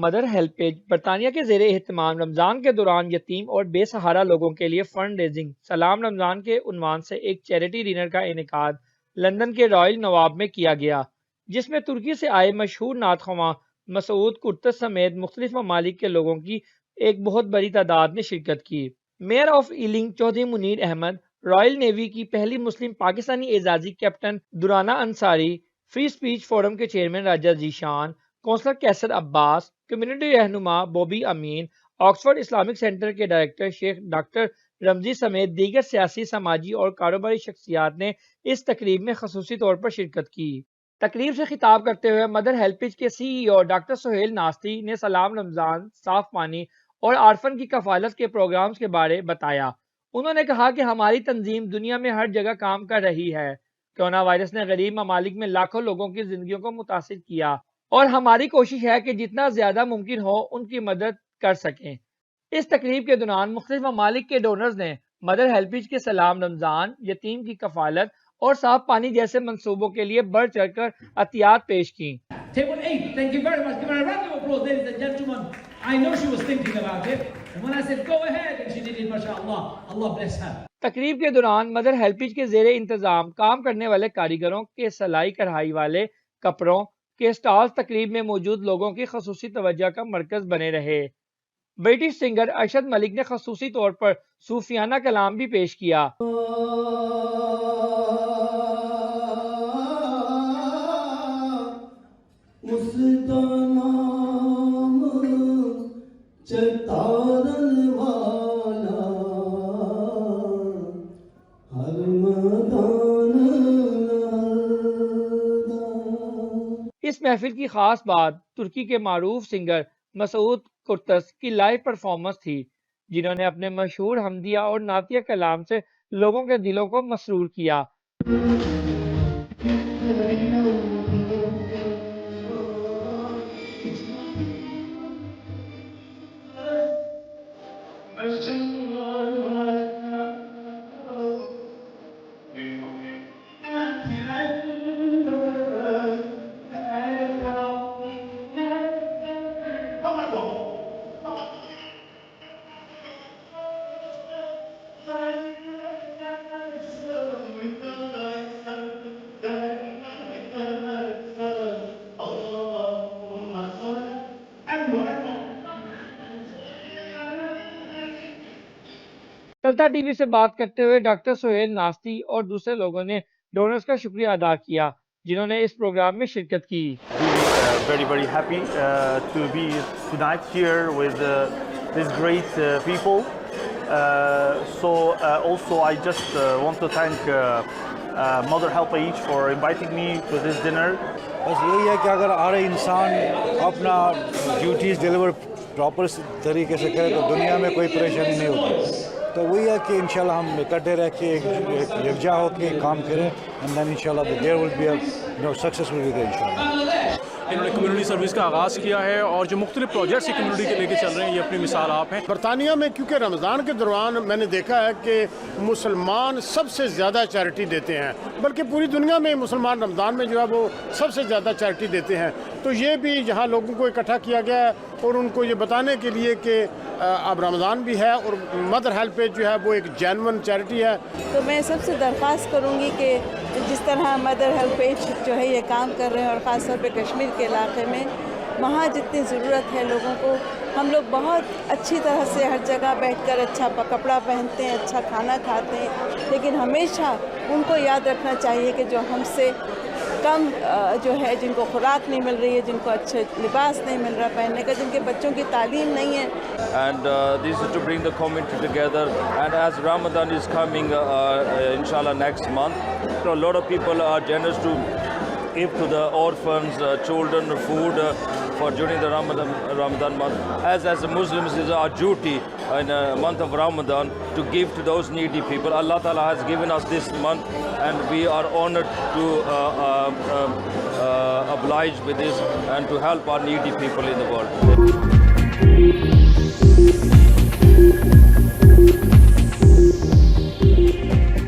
Mother HelpAge बरतानिया के ज़ेरे एहतमाम रमज़ान के दौरान यतीम और बेसहारा लोगों के लिए फंड रेजिंग सलाम रमज़ान के उन्वान से एक चैरिटी डिनर का इनेकाद लंदन के रॉयल नवाब में किया गया, जिसमें तुर्की से आए मशहूर नात ख्वां मसूद कुर्तस समेत मुख्तलिफ ममालिक के लोगों की एक बहुत बड़ी तादाद ने शिरकत की। Mayor of Ealing Chaudhry Munir Ahmed, Royal Navy की पहली मुस्लिम पाकिस्तानी एजाजी captain Durrana Ansari, Free Speech Forum के chairman Raja Zeeshan, councillor Qaiser Abbas, community रहनुमा Bobby Amin, Oxford Islamic Centre के डायरेक्टर शेख डॉक्टर रमजी समेत दीगर सियासी, समाजी और कारोबारी शख्सियात ने इस तकरीब में खसूसी तौर पर शिरकत की। तकरीब से खिताब करते हुए मदर हेल्पेज के CEO डॉक्टर सोहेल नास्ती ने सलाम रमज़ान, साफ पानी और आरफन की कफालत के प्रोग्राम्स के बारे बताया। उन्होंने कहा कि हमारी तंजीम दुनिया में हर जगह काम कर रही है। कोरोना वायरस ने गरीब ममालिक में लाखों लोगों की जिंदगियों को मुतासिर किया और हमारी कोशिश है कि जितना ज्यादा मुमकिन हो उनकी मदद कर सकें। इस तकरीब के दौरान मुख्तलिफ ममालिक के डोनर्स ने मदर हेल्पेज के सलाम रमज़ान, यतीम की कफालत और साफ पानी जैसे मंसूबों के लिए बढ़ चढ़कर अतियात पेश की। Table 8, thank you very much. Give her a round of applause, ladies and gentlemen. I know she was thinking about it. And when I said go ahead, and she did it, mashallah. Allah bless her. तकरीब के दौरान mother HelpAge के जेरे इंतजाम काम करने वाले कारीगरों के सिलाई कढ़ाई वाले कपड़ों के स्टॉल्स तकरीब में मौजूद लोगों की खसूसी तवज्जो का मरकज बने रहे। ब्रिटिश सिंगर अरशद मलिक ने खसूसी तौर पर सूफियाना कलाम भी पेश किया। इस महफिल की खास बात तुर्की के मारूफ सिंगर मसूद कुर्तस की लाइव परफॉर्मेंस थी, जिन्होंने अपने मशहूर हमदिया और नातिया कलाम से लोगों के दिलों को मसरूर किया। तलता टीवी से बात करते हुए डॉक्टर सोहेल नास्ती और दूसरे लोगों ने डोनर्स का शुक्रिया अदा किया, जिन्होंने इस प्रोग्राम में शिरकत की। Very happy to be tonight here with these great people. Also I just want to thank Mother Helpage for inviting me to this dinner. बस यही है कि अगर हर इंसान अपना ड्यूटीज़ डिलीवर प्रॉपर तरीके से करे तो दुनिया में कोई परेशानी नहीं होती। तो वही है कि इंशाल्लाह हम इकट्ठे रह के यकजा होकर काम करें एंड देन इंशाल्लाह there will be a successful with इंशाल्लाह। इन्होंने कम्युनिटी सर्विस का आगाज़ किया है और जो मुख्तलिफ प्रोजेक्ट्स कम्युनिटी के लेके चल रहे हैं, ये अपनी मिसाल आप हैं। बरतानिया में क्योंकि रमज़ान के दौरान मैंने देखा है कि मुसलमान सबसे ज़्यादा चैरिटी देते हैं, बल्कि पूरी दुनिया में मुसलमान रमज़ान में जो है वो सबसे ज़्यादा चैरिटी देते हैं। तो ये भी यहाँ लोगों को इकट्ठा किया गया है और उनको ये बताने के लिए कि अब रमज़ान भी है और मदर हेल्पेज जो है वो एक जेन्युइन चैरिटी है। तो मैं सबसे दरख्वास्त करूँगी कि जिस तरह मदर हेल्पेज जो है ये काम कर रहे हैं और ख़ास तौर पे कश्मीर के इलाके में, वहाँ जितनी ज़रूरत है लोगों को, हम लोग बहुत अच्छी तरह से हर जगह बैठकर अच्छा कपड़ा पहनते हैं, अच्छा खाना खाते हैं, लेकिन हमेशा उनको याद रखना चाहिए कि जो हमसे कम जो है, जिनको खुराक नहीं मिल रही है, जिनको अच्छे लिबास नहीं मिल रहा पहनने का, जिनके बच्चों की तालीम नहीं है। And this is to bring the community together, and as Ramadan is coming inshallah next month, so a lot of people are generous to give to the orphans, children, food for during the Ramadan month. As Muslims, it is our duty in the month of Ramadan to give to those needy people. Allah Ta'ala has given us this month, and we are honored to oblige with this and to help our needy people in the world.